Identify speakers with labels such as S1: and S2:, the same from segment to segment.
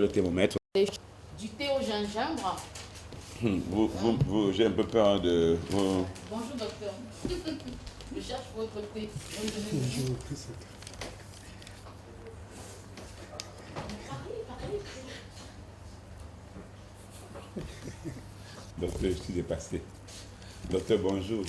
S1: le thermomètre.
S2: Du thé au gingembre.
S1: J'ai un peu peur de...
S2: Bonjour docteur. Je cherche votre thé.
S1: Docteur, je suis dépassé. Docteur, bonjour.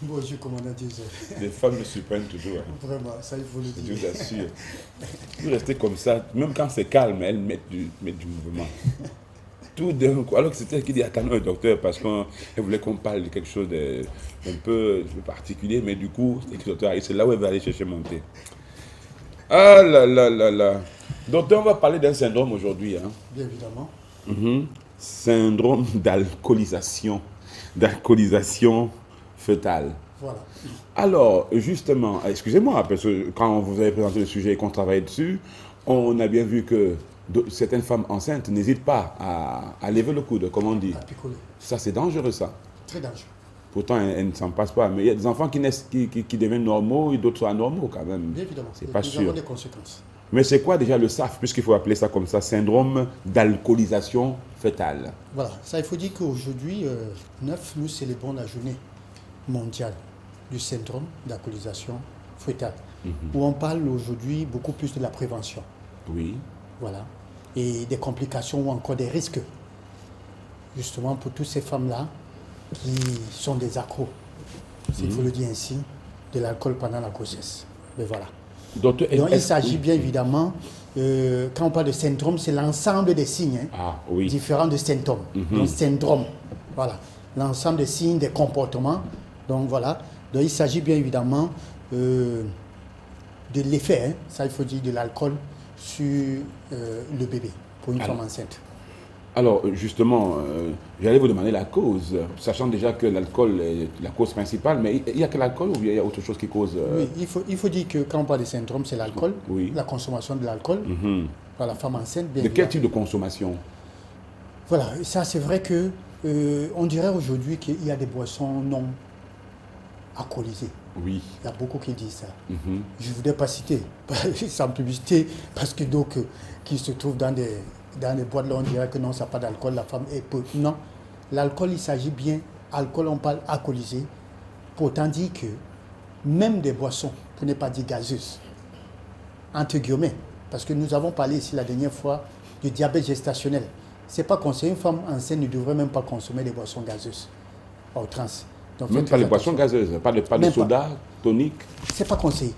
S3: Bonjour, commandant Jason.
S1: Les femmes me surprennent toujours. Hein.
S3: Vraiment, ça il faut le
S1: Je
S3: dire.
S1: vous assure. Vous restez comme ça, même quand c'est calme, elles mettent du mouvement. Tout d'un coup, alors que c'était elle qui dit attends un docteur parce qu'elle voulait qu'on parle de quelque chose de un peu particulier, mais du coup, c'est là où elle va aller chercher mon thé. Ah là là là là. Docteur, on va parler d'un syndrome aujourd'hui. Hein.
S3: Bien évidemment.
S1: Syndrome d'alcoolisation fœtale.
S3: Voilà.
S1: Alors, justement, excusez-moi, parce que quand vous avez présenté le sujet et qu'on travaille dessus, on a bien vu que certaines femmes enceintes n'hésitent pas à lever le coude, comme on dit.
S3: À picoler.
S1: Ça, c'est dangereux, ça.
S3: Très dangereux.
S1: Pourtant, elles ne s'en passent pas. Mais il y a des enfants qui naissent, qui deviennent normaux et d'autres sont anormaux, quand même.
S3: Bien évidemment.
S1: C'est pas
S3: Nous
S1: sûr.
S3: avons des conséquences.
S1: Mais c'est quoi déjà le SAF, puisqu'il faut appeler ça comme ça, syndrome d'alcoolisation fœtale?
S3: Voilà. Ça, il faut dire qu'aujourd'hui, 9, nous célébrons la journée mondiale du syndrome d'alcoolisation fœtale, où on parle aujourd'hui beaucoup plus de la prévention.
S1: Oui.
S3: Voilà. Et des complications ou encore des risques, justement pour toutes ces femmes-là qui sont des accros, s'il faut le dire ainsi, de l'alcool pendant la grossesse. Mais voilà.
S1: Docteur,
S3: Donc il s'agit bien évidemment, quand on parle de syndrome, c'est l'ensemble des signes différents de symptômes. Donc syndrome, voilà. L'ensemble des signes, des comportements. Donc voilà. Donc il s'agit bien évidemment de l'effet, ça il faut dire, de l'alcool sur le bébé pour une femme enceinte.
S1: Alors, justement, j'allais vous demander la cause, sachant déjà que l'alcool est la cause principale, mais il y a que l'alcool ou il y a autre chose qui cause...
S3: Oui, il faut dire que quand on parle de syndrome, c'est l'alcool,
S1: Oui.
S3: la consommation de l'alcool, par la femme enceinte. Bien
S1: De quel
S3: évidemment.
S1: type de consommation?
S3: Voilà, ça c'est vrai que on dirait aujourd'hui qu'il y a des boissons non alcoolisées.
S1: Oui.
S3: Il y a beaucoup qui disent ça. Je ne voudrais pas citer, sans publicité, parce que donc, qui se trouvent dans des boîtes là, on dirait que non, ça n'a pas d'alcool, la femme est peu. Non, l'alcool, il s'agit bien, alcool, on parle alcoolisé, pour autant dire que même des boissons, pour ne pas dire gazeuses, entre guillemets, parce que nous avons parlé ici la dernière fois du diabète gestationnel. C'est pas conseillé, une femme enceinte ne devrait même pas consommer des boissons gazeuses à outrance. Donc,
S1: Même
S3: faites
S1: pas
S3: très
S1: les boissons
S3: attention.
S1: gazeuses, pas de
S3: Même
S1: soda, tonique.
S3: C'est pas conseillé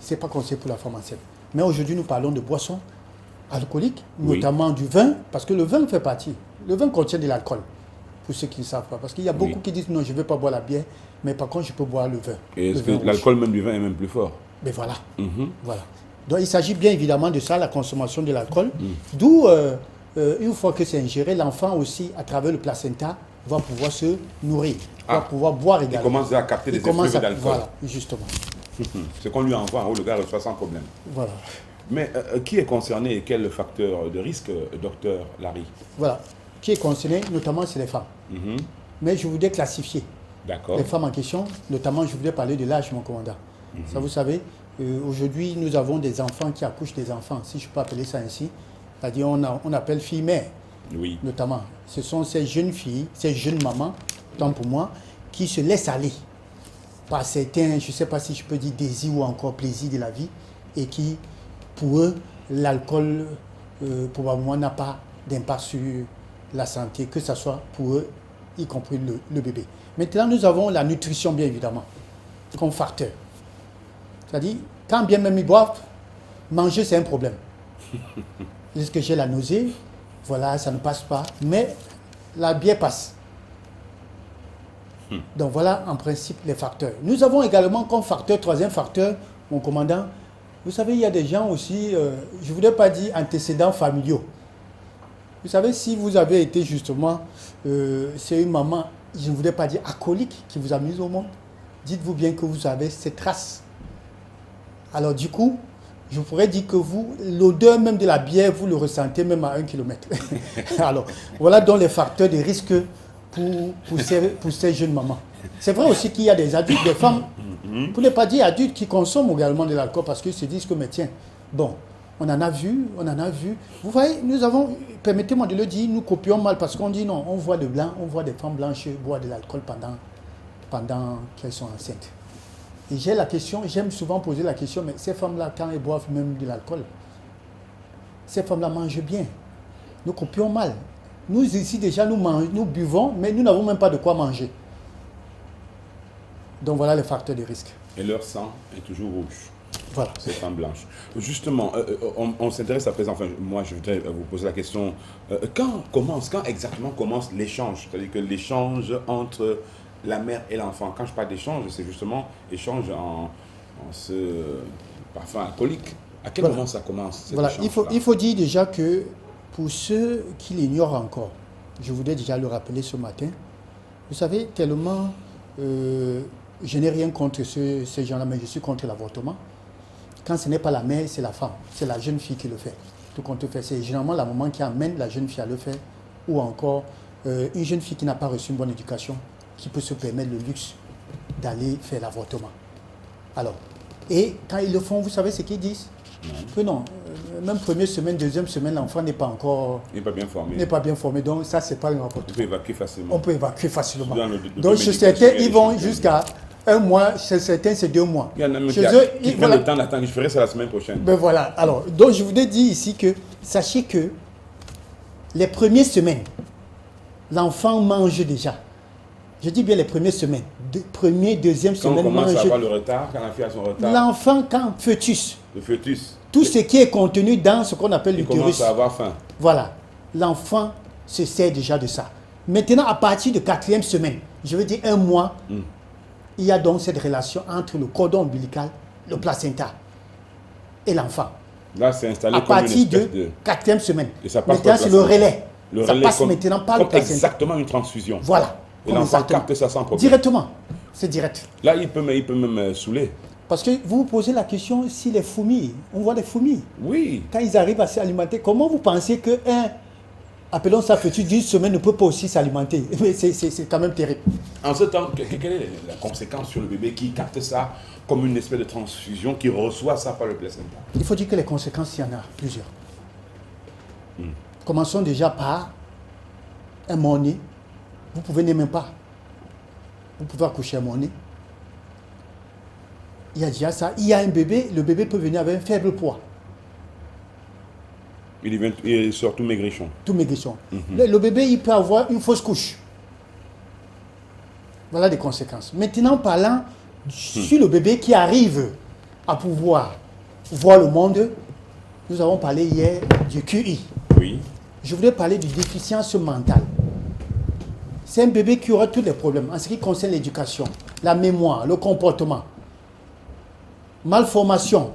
S3: pour la femme enceinte. Mais aujourd'hui, nous parlons de boissons alcooliques,
S1: Oui.
S3: notamment du vin, parce que le vin fait partie. Le vin contient de l'alcool, pour ceux qui ne savent pas. Parce qu'il y a beaucoup qui disent non, je ne vais pas boire la bière, mais par contre, je peux boire le vin.
S1: Et
S3: Le
S1: est-ce
S3: vin
S1: que
S3: rouge.
S1: l'alcool même du vin est même plus fort?
S3: Mais voilà. Voilà. Donc il s'agit bien évidemment de ça, la consommation de l'alcool. D'où, une fois que c'est ingéré, l'enfant aussi, à travers le placenta, va pouvoir se nourrir, va pouvoir boire
S1: Il
S3: également.
S1: commence à capter des effluves d'alcool.
S3: Voilà, justement.
S1: Ce qu'on lui envoie en haut, le gars reçoit sans problème.
S3: Voilà.
S1: Mais qui est concerné et quel facteur de risque, docteur Larry?
S3: Voilà. Qui est concerné, notamment, c'est les femmes. Mais je voudrais classifier
S1: D'accord.
S3: les femmes en question, notamment, je voudrais parler de l'âge, mon commandant. Ça, vous savez, aujourd'hui, nous avons des enfants qui accouchent des enfants, si je peux appeler ça ainsi. C'est-à-dire, on appelle filles-mères,
S1: Oui.
S3: notamment. Ce sont ces jeunes filles, ces jeunes mamans, tant pour moi, qui se laissent aller par certains, je ne sais pas si je peux dire désir ou encore plaisir de la vie, et qui, pour eux, l'alcool, probablement, n'a pas d'impact sur la santé, que ce soit pour eux, y compris le bébé. Maintenant, nous avons la nutrition, bien évidemment, comme facteur. C'est-à-dire, quand bien même ils boivent, manger, c'est un problème. Est-ce que j'ai la nausée? Voilà, ça ne passe pas. Mais la bière passe. Donc voilà, en principe, les facteurs. Nous avons également comme facteur, troisième facteur, mon commandant, vous savez, il y a des gens aussi, je ne voudrais pas dire antécédents familiaux. Vous savez, si vous avez été justement, c'est une maman, je ne voudrais pas dire alcoolique, qui vous a mis au monde, dites-vous bien que vous avez ces traces. Alors du coup, je pourrais dire que vous, l'odeur même de la bière, vous le ressentez même à 1 kilomètre. Alors, voilà donc les facteurs de risque pour ces jeunes mamans. C'est vrai aussi qu'il y a des adultes, des femmes, pour ne pas dire adultes, qui consomment également de l'alcool parce qu'ils se disent que, mais tiens, bon, On en a vu. Vous voyez, nous avons, permettez-moi de le dire, nous copions mal parce qu'on dit non, on voit de blanc, on voit des femmes blanches boire de l'alcool pendant qu'elles sont enceintes. Et j'ai la question, j'aime souvent poser la question, mais ces femmes-là, quand elles boivent même de l'alcool, ces femmes-là mangent bien. Nous copions mal. Nous ici déjà, nous buvons, mais nous n'avons même pas de quoi manger. Donc voilà les facteurs de risque.
S1: Et leur sang est toujours rouge.
S3: Voilà.
S1: Ces femmes blanches. Justement, on s'intéresse à présent, enfin moi je voudrais vous poser la question, quand exactement commence l'échange? C'est-à-dire que l'échange entre la mère et l'enfant. Quand je parle d'échange, c'est justement échange en ce parfum alcoolique. À quel moment ça commence cet
S3: il faut dire déjà que pour ceux qui l'ignorent encore, je voudrais déjà le rappeler ce matin, vous savez, tellement je n'ai rien contre ces gens-là, mais je suis contre l'avortement. Quand ce n'est pas la mère, c'est la femme, c'est la jeune fille qui le fait. Tout compte fait, c'est généralement la maman qui amène la jeune fille à le faire, ou encore une jeune fille qui n'a pas reçu une bonne éducation, qui peut se permettre le luxe d'aller faire l'avortement. Alors, et quand ils le font, vous savez ce qu'ils disent? Que non, même première semaine, deuxième semaine, l'enfant n'est pas encore...
S1: Il n'est pas bien formé.
S3: N'est pas bien formé, donc ça, c'est pas un avortement.
S1: On peut évacuer facilement.
S3: On peut évacuer facilement.
S1: Donc,
S3: chez certains, ils vont jusqu'à 1 mois, chez certains, c'est 2 mois.
S1: Il y en a même
S3: qui
S1: prennent le temps d'attendre. Je ferai ça la semaine prochaine.
S3: Ben voilà. Alors, donc je voudrais dire ici que, sachez que les premières semaines, l'enfant mange déjà. Je dis bien les premières semaines. Première, deuxième semaine,
S1: quand on commence
S3: mange.
S1: à avoir le retard, quand la fille a son retard.
S3: L'enfant, quand fœtus.
S1: Le fœtus.
S3: Tout ce qui est contenu dans ce qu'on appelle l'utérus.
S1: Il commence à avoir faim.
S3: Voilà. L'enfant se sert déjà de ça. Maintenant, à partir de 4e semaine, je veux dire 1 mois, il y a donc cette relation entre le cordon ombilical, le placenta et l'enfant.
S1: Là, c'est installé
S3: à
S1: comme une
S3: partir
S1: espèce
S3: de 4e semaine.
S1: Et ça passe
S3: maintenant, c'est le relais.
S1: Le
S3: ça
S1: relais
S3: passe maintenant par le placenta.
S1: Exactement une transfusion.
S3: Voilà.
S1: Et l'enfant capte ça sans problème.
S3: Directement. C'est direct.
S1: Là, il peut même saouler.
S3: Parce que vous vous posez la question si les fourmis, on voit les fourmis.
S1: Oui.
S3: Quand ils arrivent à s'alimenter, comment vous pensez qu'un, appelons ça fœtus d'une semaine, ne peut pas aussi s'alimenter? Mais c'est quand même terrible.
S1: En ce temps, quelle est la conséquence sur le bébé qui capte ça comme une espèce de transfusion, qui reçoit ça par le placenta?
S3: Il faut dire que les conséquences, il y en a plusieurs. Commençons déjà par un mort-né. Vous pouvez n'aimer pas. Vous pouvez accoucher un mort-né. Il y a déjà ça. Il y a un bébé, le bébé peut venir avec un faible poids.
S1: Il sort tout maigrichon.
S3: Tout maigrichon. Le bébé, il peut avoir une fausse couche. Voilà les conséquences. Maintenant, parlant sur le bébé qui arrive à pouvoir voir le monde, nous avons parlé hier du QI.
S1: Oui.
S3: Je voudrais parler de déficience mentale. C'est un bébé qui aura tous les problèmes en ce qui concerne l'éducation, la mémoire, le comportement. Malformation.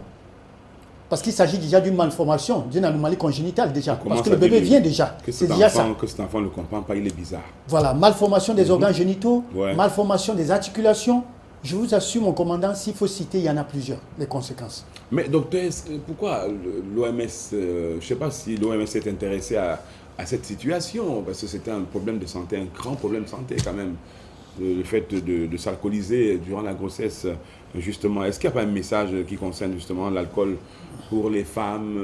S3: Parce qu'il s'agit déjà d'une malformation, d'une anomalie congénitale déjà. Parce que le bébé vient déjà. C'est déjà ça.
S1: Que cet enfant ne comprend pas, il est bizarre.
S3: Voilà, malformation des organes génitaux,
S1: Ouais.
S3: malformation des articulations. Je vous assure, mon commandant, s'il faut citer, il y en a plusieurs, les conséquences.
S1: Mais docteur, pourquoi l'OMS, je ne sais pas si l'OMS s'est intéressé à cette situation, parce que c'était un problème de santé, un grand problème de santé quand même, le fait de s'alcooliser durant la grossesse, justement. Est-ce qu'il n'y a pas un message qui concerne justement l'alcool pour les femmes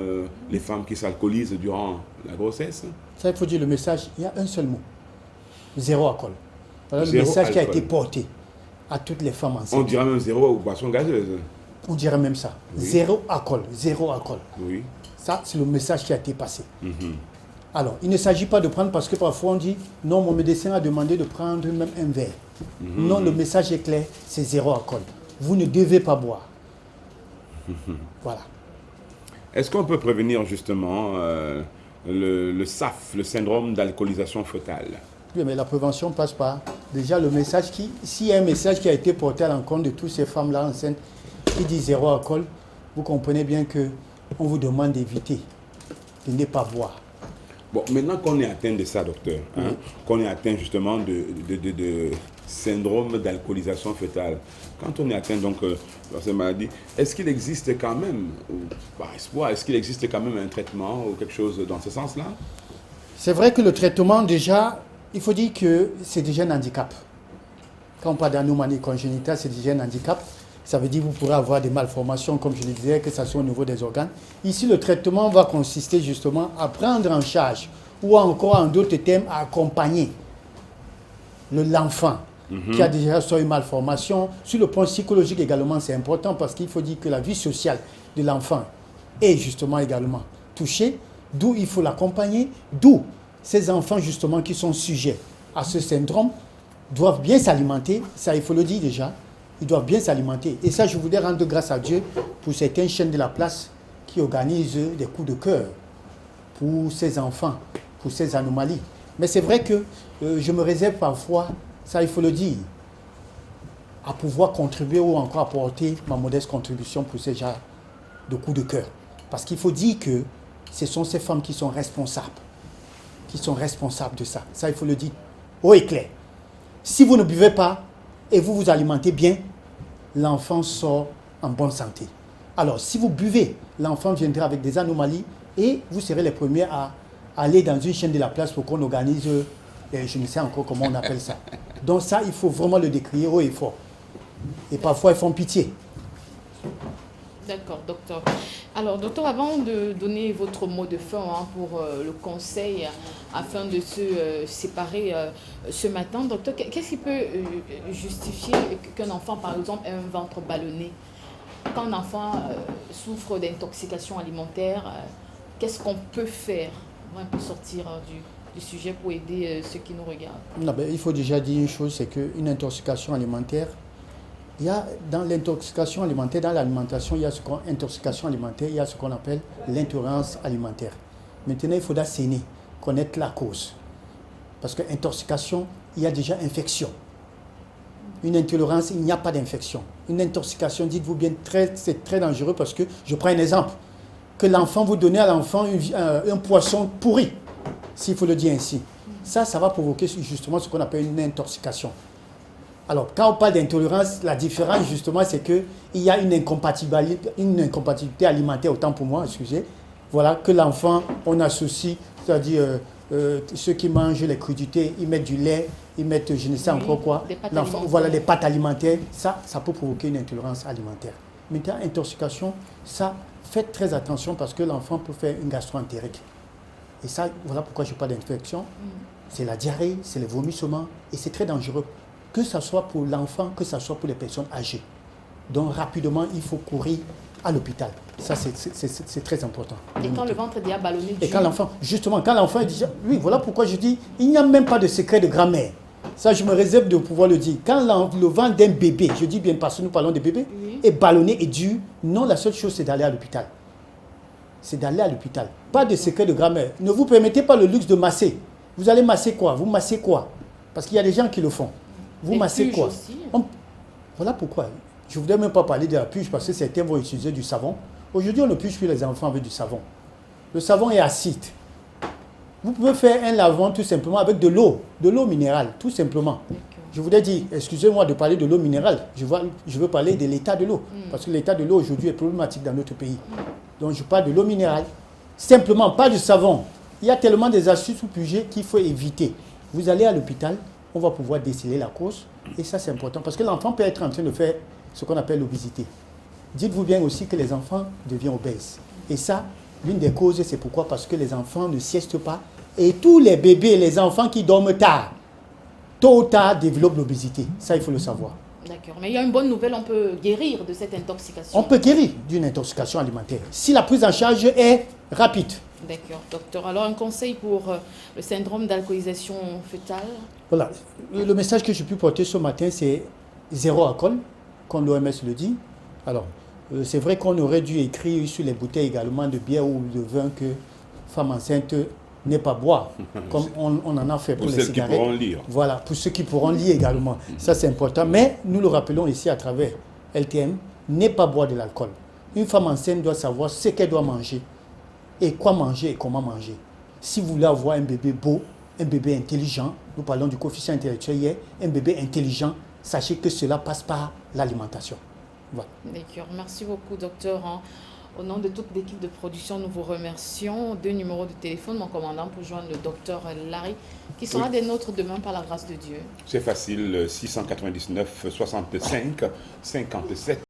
S1: qui s'alcoolisent durant la grossesse?
S3: Ça, il faut dire le message, il y a un seul mot. Zéro alcool. Voilà le
S1: Zéro
S3: message qui a
S1: alcool.
S3: été porté à toutes les femmes enceintes.
S1: On dirait même zéro aux boissons gazeuses.
S3: On dirait même ça.
S1: Oui.
S3: Zéro alcool, zéro alcool.
S1: Oui.
S3: Ça, c'est le message qui a été passé. Alors, il ne s'agit pas de prendre parce que parfois on dit non, mon médecin a demandé de prendre même un verre. Non, le message est clair, c'est zéro alcool. Vous ne devez pas boire. Voilà.
S1: Est-ce qu'on peut prévenir justement le SAF, le syndrome d'alcoolisation fœtale?
S3: Oui, mais la prévention passe par déjà le message qui, s'il y a un message qui a été porté à l'encontre de toutes ces femmes-là enceintes qui dit zéro alcool, vous comprenez bien que on vous demande d'éviter de ne pas boire.
S1: Bon, maintenant qu'on est atteint de ça, docteur, qu'on est atteint justement de syndrome d'alcoolisation fœtale, quand on est atteint donc par cette maladie, est-ce qu'il existe quand même, par espoir, est-ce qu'il existe quand même un traitement ou quelque chose dans ce sens-là?
S3: C'est vrai que le traitement déjà, il faut dire que c'est déjà un handicap. Quand on parle d'anomalie congénitale, c'est déjà un handicap. Ça veut dire que vous pourrez avoir des malformations, comme je le disais, que ce soit au niveau des organes. Ici, le traitement va consister justement à prendre en charge, ou encore en d'autres termes, à accompagner l'enfant qui a déjà soit une malformation. Sur le plan psychologique également, c'est important parce qu'il faut dire que la vie sociale de l'enfant est justement également touchée, d'où il faut l'accompagner, d'où ces enfants justement qui sont sujets à ce syndrome doivent bien s'alimenter, ça il faut le dire déjà, ils doivent bien s'alimenter. Et ça, je voudrais rendre grâce à Dieu pour certaines chaînes de la place qui organisent des coups de cœur pour ces enfants, pour ces anomalies. Mais c'est vrai que je me réserve parfois, ça il faut le dire, à pouvoir contribuer ou encore apporter ma modeste contribution pour ces genres de coups de cœur. Parce qu'il faut dire que ce sont ces femmes qui sont responsables de ça. Ça, il faut le dire haut et clair. Si vous ne buvez pas et vous vous alimentez bien, l'enfant sort en bonne santé. Alors, si vous buvez, l'enfant viendra avec des anomalies et vous serez les premiers à aller dans une chaîne de la place pour qu'on organise, je ne sais encore comment on appelle ça. Donc ça, il faut vraiment le décrire haut et fort. Et parfois, ils font pitié.
S2: D'accord, docteur. Alors, docteur, avant de donner votre mot de fin pour le conseil afin de se séparer ce matin, docteur, qu'est-ce qui peut justifier qu'un enfant, par exemple, ait un ventre ballonné? Quand un enfant souffre d'intoxication alimentaire, qu'est-ce qu'on peut faire? On peut sortir du sujet pour aider ceux qui nous regardent.
S3: Non, ben, il faut déjà dire une chose, c'est qu'une intoxication alimentaire, il y a dans l'intoxication alimentaire, dans l'alimentation, il y a intoxication alimentaire, il y a ce qu'on appelle l'intolérance alimentaire. Maintenant, il faudra saigner, connaître la cause. Parce que intoxication, il y a déjà infection. Une intolérance, il n'y a pas d'infection. Une intoxication, dites-vous bien, c'est très dangereux parce que, je prends un exemple, que l'enfant, vous donnez à l'enfant un poisson pourri, s'il faut le dire ainsi. Ça va provoquer justement ce qu'on appelle une intoxication. Alors, quand on parle d'intolérance, la différence, justement, c'est qu'il y a une incompatibilité alimentaire, autant pour moi, excusez. Voilà, que l'enfant, on associe, c'est-à-dire ceux qui mangent les crudités, ils mettent du lait, ils mettent je ne sais encore quoi. L'enfant, voilà, des pâtes alimentaires. Ça peut provoquer une intolérance alimentaire. Maintenant, intoxication, ça, faites très attention parce que l'enfant peut faire une gastro-entérite. Et ça, voilà pourquoi je parle d'infection. C'est la diarrhée, c'est le vomissement, et c'est très dangereux. Que ce soit pour l'enfant, que ce soit pour les personnes âgées. Donc rapidement, il faut courir à l'hôpital. Ça, c'est très important.
S2: Et quand le ventre est déjà ballonné,
S3: et quand l'enfant, justement, quand l'enfant est déjà... Oui, voilà pourquoi je dis, il n'y a même pas de secret de grand-mère. Ça, je me réserve de pouvoir le dire. Quand le ventre d'un bébé, je dis bien parce que nous parlons de bébé, est ballonné et dur, non, la seule chose, c'est d'aller à l'hôpital. C'est d'aller à l'hôpital. Pas de secret de grand-mère. Ne vous permettez pas le luxe de masser. Vous allez masser quoi? Vous massez quoi? Parce qu'il y a des gens qui le font. Vous massez quoi? Voilà pourquoi. Je ne voudrais même pas parler de la puge parce que certains vont utiliser du savon. Aujourd'hui, on ne puge plus les enfants avec du savon. Le savon est acide. Vous pouvez faire un lavement tout simplement avec de l'eau minérale, tout simplement. Je voudrais dire, excusez-moi de parler de l'eau minérale, je veux parler de l'état de l'eau. Parce que l'état de l'eau aujourd'hui est problématique dans notre pays. Donc je parle de l'eau minérale. Simplement, pas du savon. Il y a tellement des astuces pour puger qu'il faut éviter. Vous allez à l'hôpital, on va pouvoir déceler la cause. Et ça, c'est important. Parce que l'enfant peut être en train de faire ce qu'on appelle l'obésité. Dites-vous bien aussi que les enfants deviennent obèses. Et ça, l'une des causes, c'est pourquoi? Parce que les enfants ne siestent pas. Et tous les bébés, les enfants qui dorment tard, tôt ou tard, développent l'obésité. Ça, il faut le savoir.
S2: D'accord. Mais il y a une bonne nouvelle, on peut guérir de cette intoxication.
S3: On peut guérir d'une intoxication alimentaire. Si la prise en charge est rapide.
S2: D'accord, docteur. Alors, un conseil pour le syndrome d'alcoolisation fœtale?
S3: Voilà. Le message que je peux porter ce matin, c'est zéro alcool, comme l'OMS le dit. Alors, c'est vrai qu'on aurait dû écrire sur les bouteilles également de bière ou de vin que femme enceinte n'est pas boire, comme on en a fait pour les cigarettes.
S1: Pour ceux qui pourront lire.
S3: Voilà, pour ceux qui pourront lire également. Ça, c'est important. Mais nous le rappelons ici à travers LTM, n'est pas boire de l'alcool. Une femme enceinte doit savoir ce qu'elle doit manger et quoi manger et comment manger. Si vous voulez avoir un bébé beau, un bébé intelligent, nous parlons du coefficient intellectuel hier, un bébé intelligent, sachez que cela passe par l'alimentation. Voilà.
S2: D'accord. Merci beaucoup, docteur. Au nom de toute l'équipe de production, nous vous remercions. 2 numéros de téléphone, mon commandant, pour joindre le docteur Larry, qui sera des nôtres demain par la grâce de Dieu.
S1: C'est facile, 699 65 57.